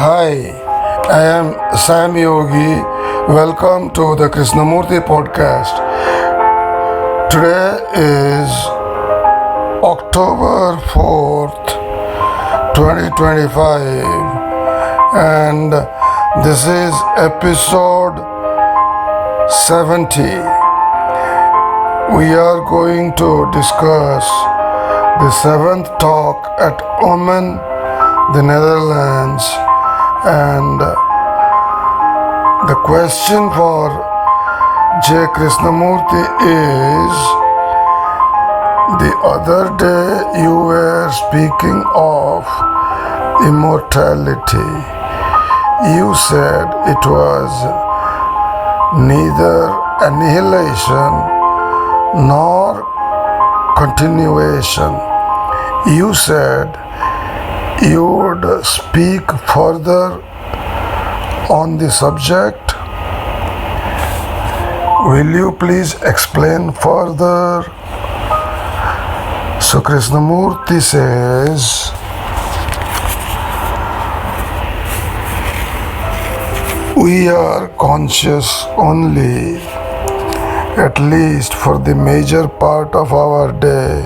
Hi, I am Samyogi. Welcome to the Krishnamurti podcast. Today is October 4th, 2025, and this is episode 70. We are going to discuss the seventh talk at Oman, the Netherlands, and the question for jkrishnamurti is, the other day you were speaking of immortality. You said it was neither annihilation nor continuation. You said you would speak further on the subject. Will you please explain further? So Krishnamurti says, we are conscious only, at least for the major part of our day,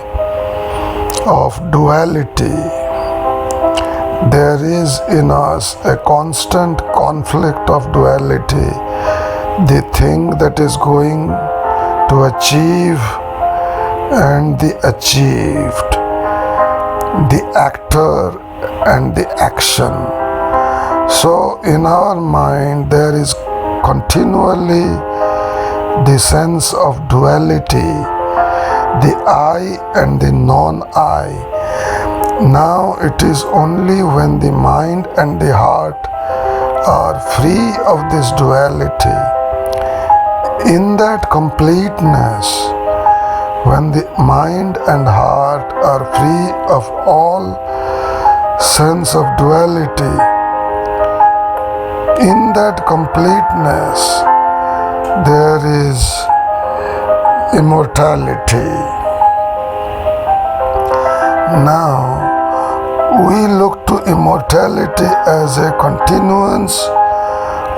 of duality. There is in us a constant conflict of duality, the thing that is going to achieve and the achieved, the actor and the action. So in our mind there is continually the sense of duality, the I and the non-I. Now it is only when the mind and the heart are free of this duality, in that completeness, when the mind and heart are free of all sense of duality, in that completeness there is immortality. Now we look to immortality as a continuance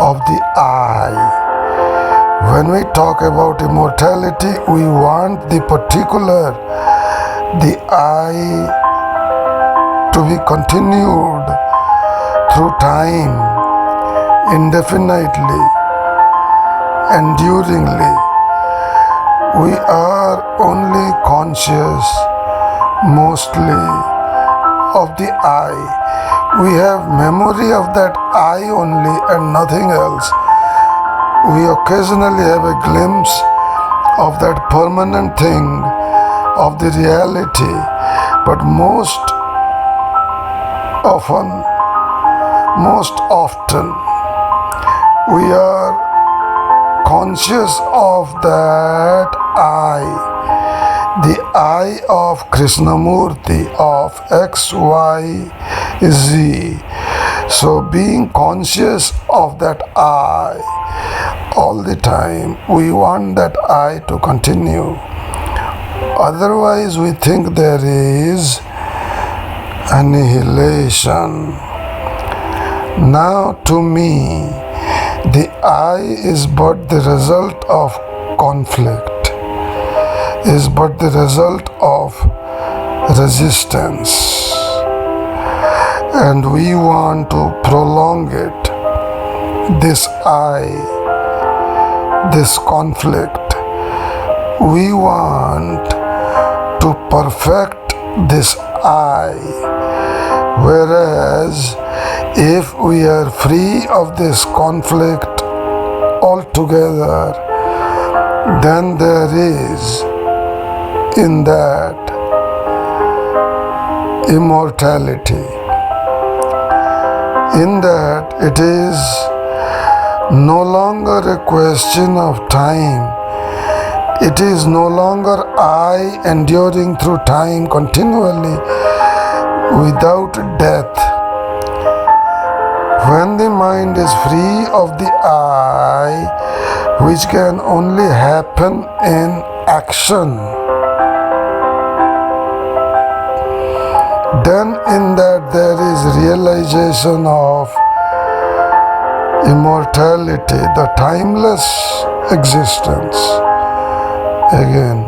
of the I. When we talk about immortality, we want the particular, the I, to be continued through time, indefinitely, enduringly. We are only conscious mostly of the I. We have memory of that I only and nothing else. We occasionally have a glimpse of that permanent thing, of the reality, but most often, we are conscious of that I. The I of Krishnamurti, of X, Y, Z. So being conscious of that I all the time, we want that I to continue. Otherwise we think there is annihilation. Now to me, the I is but the result of conflict, is but the result of resistance, and we want to prolong it, this I, this conflict. We want to perfect this I, whereas if we are free of this conflict altogether, then there is in that immortality, in that it is no longer a question of time. It is no longer I enduring through time continually without death. When the mind is free of the I, which can only happen in action, then in that there is realization of immortality, the timeless existence. Again,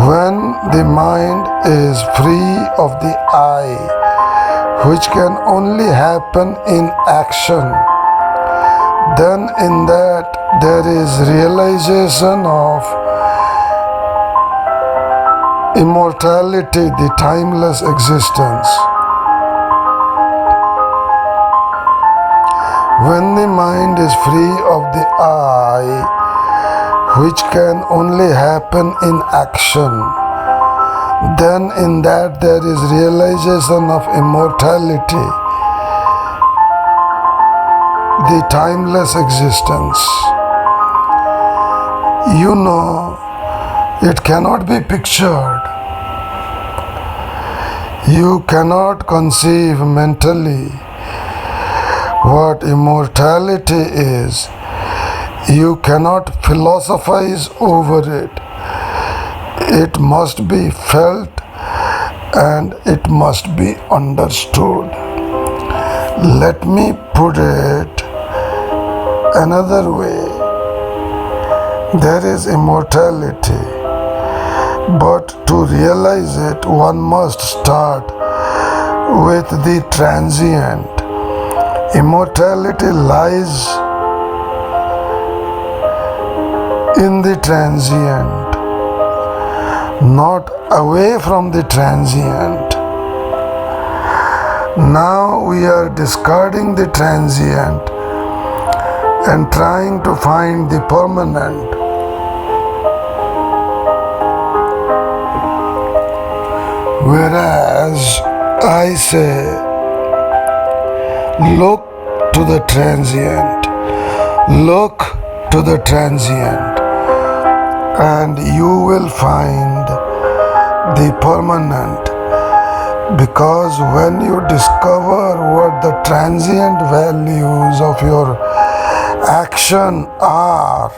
when the mind is free of the I, which can only happen in action, then in that there is realization of immortality, the timeless existence. When the mind is free of the I, which can only happen in action, then in that there is realization of immortality, the timeless existence. You know, it cannot be pictured. You cannot conceive mentally what immortality is. You cannot philosophize over it. It must be felt and it must be understood. Let me put it another way. There is immortality, but to realize it, one must start with the transient. Immortality lies in the transient, not away from the transient. Now we are discarding the transient and trying to find the permanent. Whereas I say, look to the transient, look to the transient, and you will find the permanent. Because when you discover what the transient values of your action are,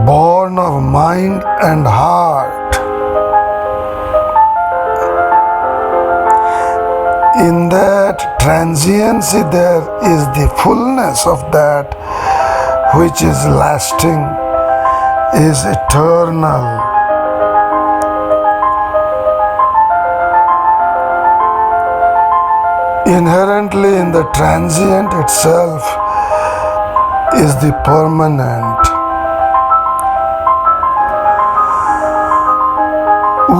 born of mind and heart, in that transiency there is the fullness of that which is lasting, is eternal. Inherently in the transient itself is the permanent.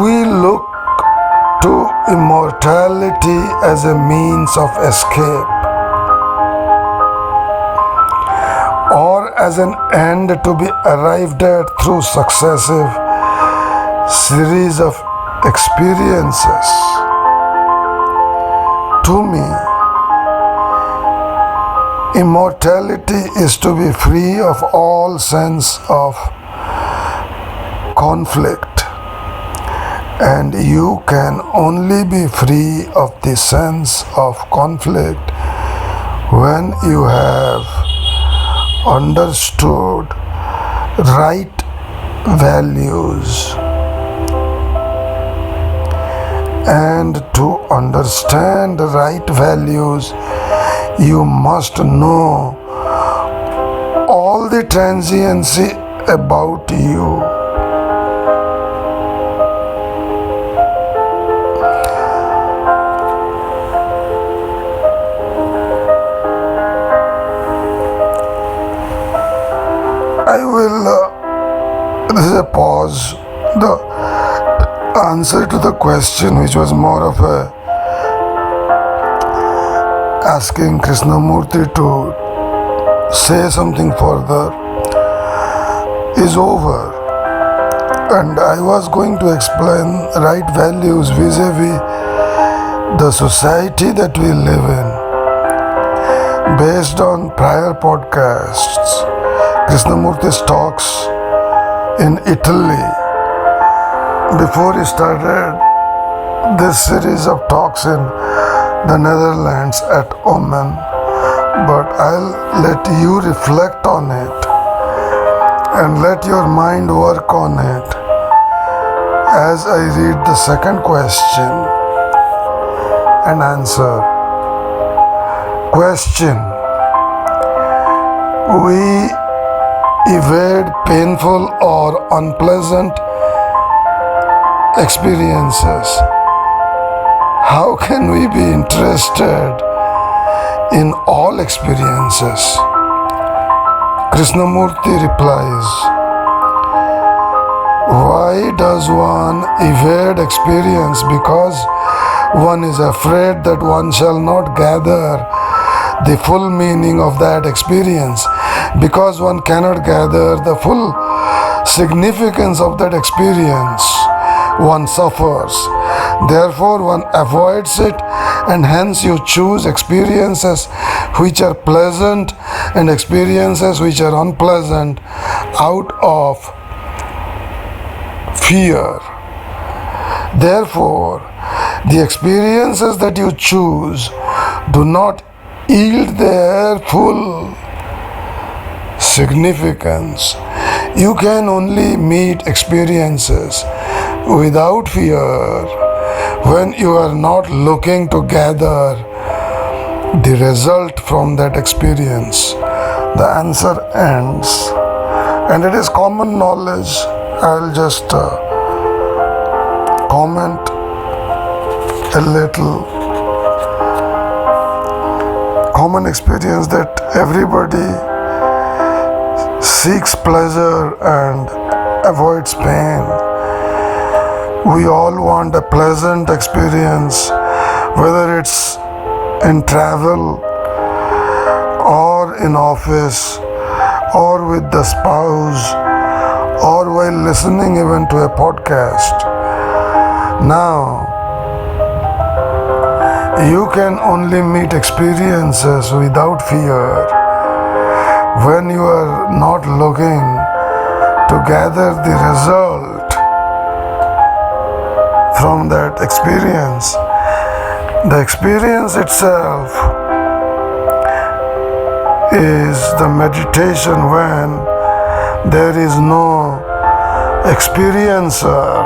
We look to immortality as a means of escape or as an end to be arrived at through successive series of experiences. To me, immortality is to be free of all sense of conflict. And you can only be free of the sense of conflict when you have understood right values. And to understand right values, you must know all the transiency about you. This is a pause. The answer to the question, which was more of a asking Krishnamurti to say something further, is over. And I was going to explain right values vis-a-vis the society that we live in, based on prior podcasts. Krishnamurti's talks in Italy, before he started this series of talks in the Netherlands at Oman. But I'll let you reflect on it and let your mind work on it as I read the second question and answer. Question. We evade painful or unpleasant experiences. How can we be interested in all experiences? Krishnamurti replies, why does one evade experience? Because one is afraid that one shall not gather the full meaning of that experience. Because one cannot gather the full significance of that experience, one suffers. Therefore, one avoids it, and hence you choose experiences which are pleasant and experiences which are unpleasant out of fear. Therefore, the experiences that you choose do not yield their full significance. You can only meet experiences without fear when you are not looking to gather the result from that experience. The answer ends, and it is common knowledge. I'll just comment a little. Common experience that everybody seeks pleasure and avoids pain. We all want a pleasant experience, whether it's in travel or in office or with the spouse or while listening even to a podcast. Now, you can only meet experiences without fear when you are not looking to gather the result from that experience. The experience itself is the meditation when there is no experiencer,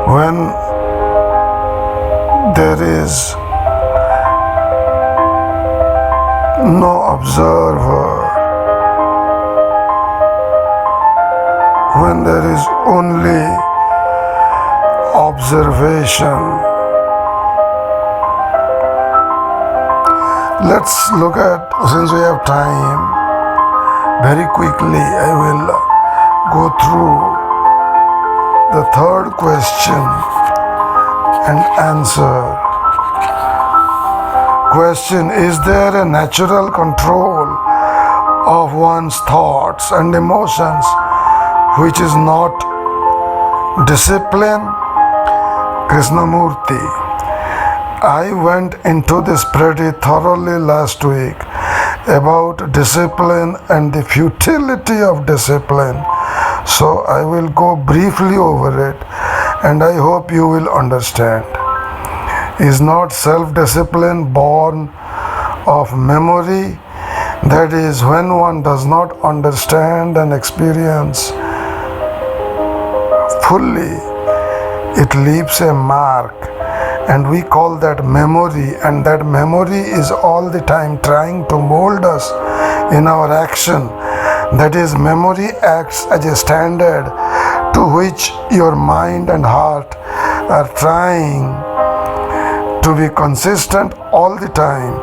when there is no observer, when there is only observation. Let's look at, since we have time, very quickly I will go through the third question and answer. Question: is there a natural control of one's thoughts and emotions which is not discipline? Krishnamurti: I went into this pretty thoroughly last week about discipline and the futility of discipline. So I will go briefly over it, and I hope you will understand. Is not self-discipline born of memory? That is, when one does not understand an experience fully, it leaves a mark, and we call that memory, and that memory is all the time trying to mold us in our action. That is, memory acts as a standard to which your mind and heart are trying to be consistent all the time.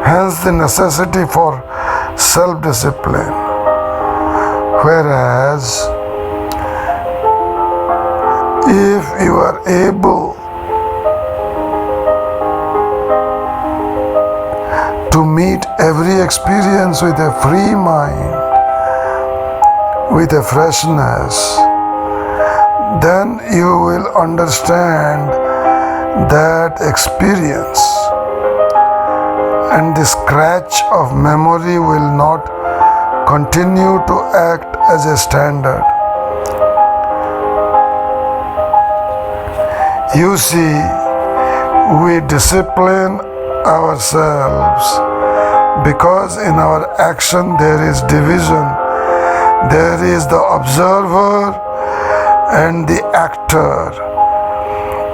Hence the necessity for self-discipline. Whereas if you are able to meet every experience with a free mind, with a freshness, then you will understand that experience, and the scratch of memory will not continue to act as a standard. You see, we discipline ourselves because in our action there is division. There is the observer and the actor.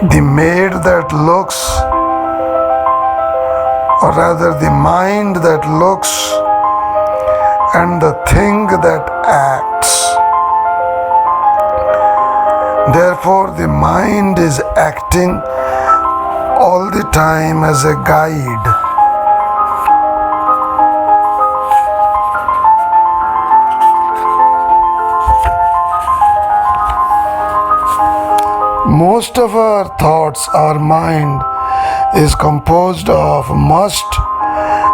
The maid that looks or rather the mind that looks and the thing that acts. Therefore, the mind is acting all the time as a guide. Most of our thoughts, our mind is composed of must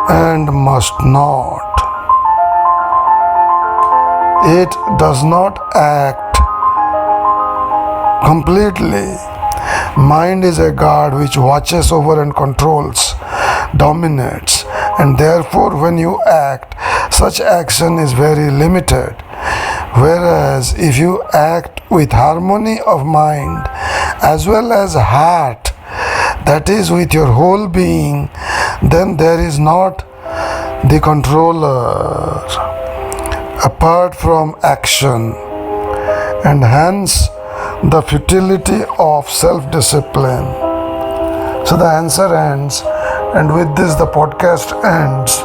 and must not. It does not act completely. Mind is a guard which watches over and controls, dominates, and therefore when you act, such action is very limited. Whereas if you act with harmony of mind as well as heart, that is with your whole being, then there is not the controller apart from action, and hence the futility of self-discipline. So the answer ends, and with this the podcast ends.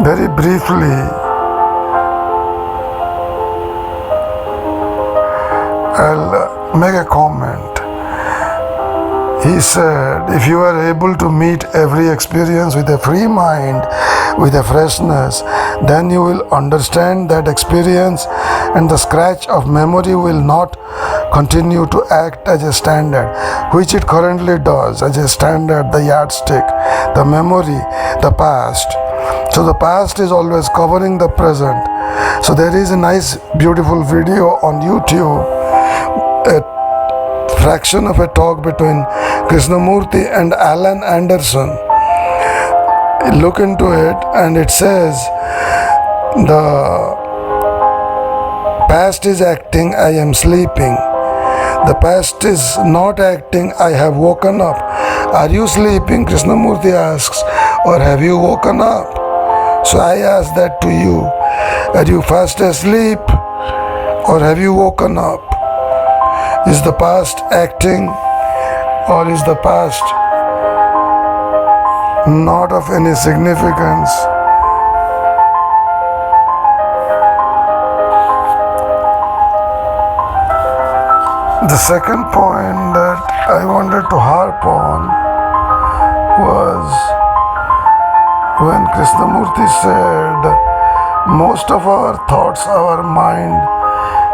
Very briefly, I'll make a comment. He said, if you are able to meet every experience with a free mind, with a freshness, then you will understand that experience and the scratch of memory will not continue to act as a standard, which it currently does as a standard, the yardstick, the memory, the past. So the past is always covering the present. So there is a nice, beautiful video on YouTube, a fraction of a talk between Krishnamurti and Alan Anderson. Look into it, and it says the past is acting, I am sleeping. The past is not acting, I have woken up. Are you sleeping? Krishnamurti asks, or have you woken up? So I ask that to you. Are you fast asleep, or have you woken up? Is the past acting, or is the past not of any significance? The second point that I wanted to harp on was when Krishnamurti said, most of our thoughts, our mind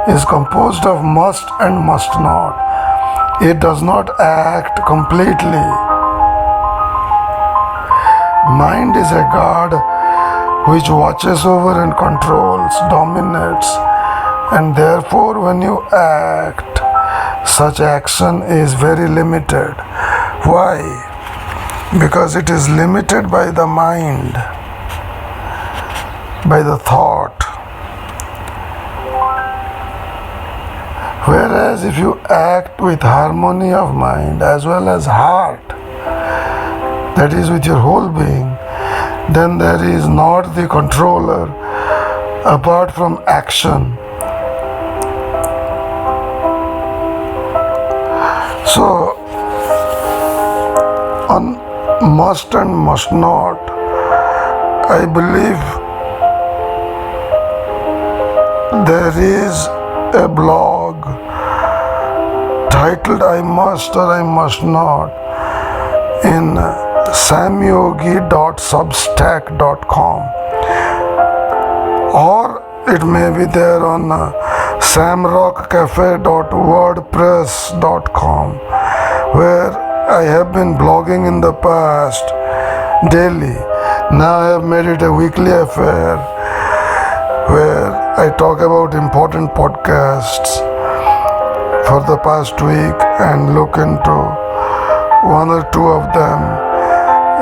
is composed of must and must not. It does not act completely. Mind is a guard which watches over and controls, dominates, and therefore when you act, such action is very limited. Why? Because it is limited by the mind, by the thought. Whereas if you act with harmony of mind as well as heart, that is with your whole being, then there is not the controller apart from action. So, on must and must not, I believe there is a blog titled I Must or I Must Not in samyogi.substack.com, or it may be there on samrockcafe.wordpress.com, where I have been blogging in the past daily. Now I have made it a weekly affair where I talk about important podcasts for the past week and look into one or two of them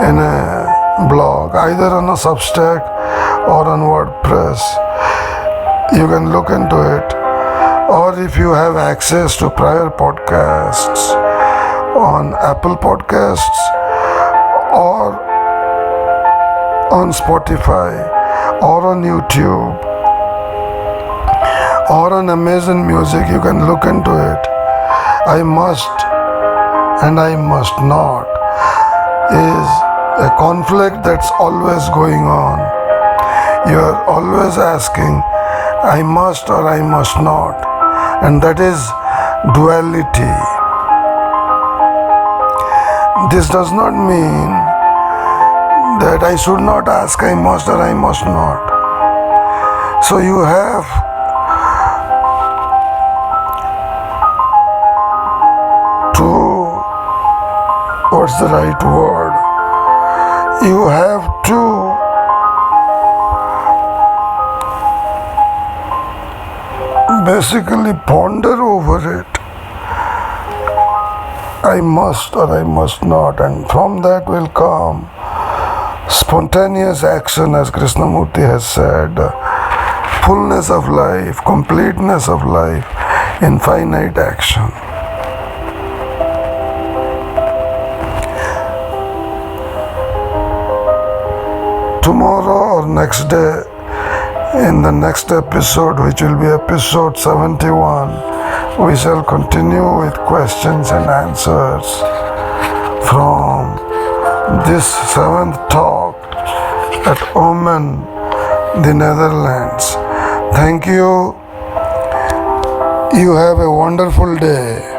in a blog, either on a Substack or on WordPress. You can look into it, or if you have access to prior podcasts on Apple Podcasts or on Spotify or on YouTube or on Amazon Music, you can look into it. I must and I must not. is a conflict that's always going on. You are always asking, I must or I must not. And that is duality. This does not mean that I should not ask, I must or I must not. So you have to, what's the right word? You have to basically ponder over it. I must or I must not, and from that will come spontaneous action, as Krishnamurti has said, fullness of life, completeness of life, infinite action. Tomorrow or next day, in the next episode, which will be episode 71, we shall continue with questions and answers from this 7th talk at Oman, the Netherlands. Thank you. You have a wonderful day.